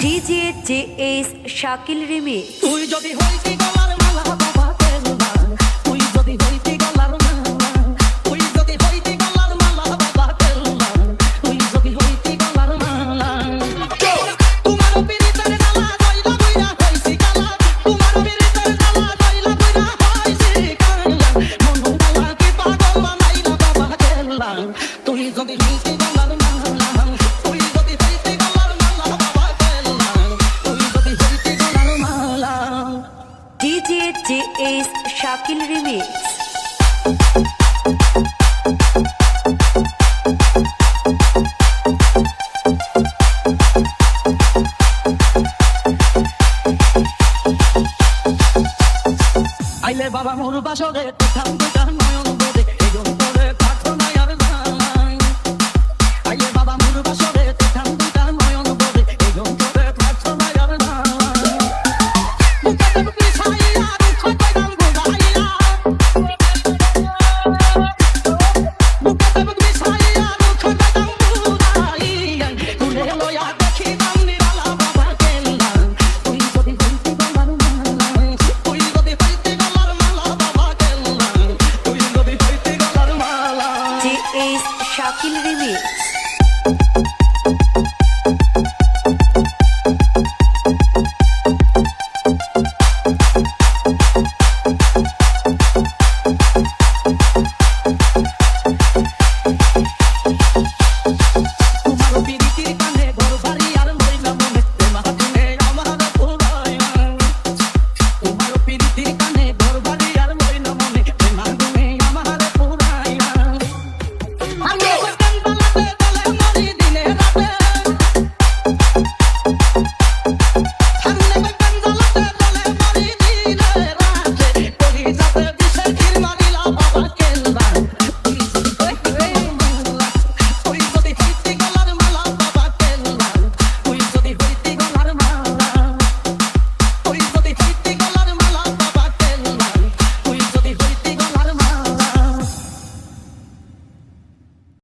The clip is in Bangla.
DJ JS Shakil remix. তুই যদি হইতি গলার মালা বাবা কেল্লা, তুই যদি হইতি গলার মালা, তুই যদি হইতি গলার মালা বাবা কেল্লা, তুই যদি হইতি গলার মালা। তোমার পিরিতের জ্বালা দইলা বইরা হইছি কালা, তোমার পিরিতের জ্বালা দইলা বইরা হইছি কালা, মন কালা কি পাগল বানাইলা বাবা কেল্লা, তুই যদি হইতি গলার মালা, তুই যদি হইতি গলার মালা বাবা কেল্লা, তুই যদি হইতি গলার মালা। DJ JS Shakil remix. আইলে বাবা মোর বাসরে কোথাও কোথাও নয়ন বদে এই অন্তরে থাকতো না আর জান। আইলে বাবা মোর বাসরে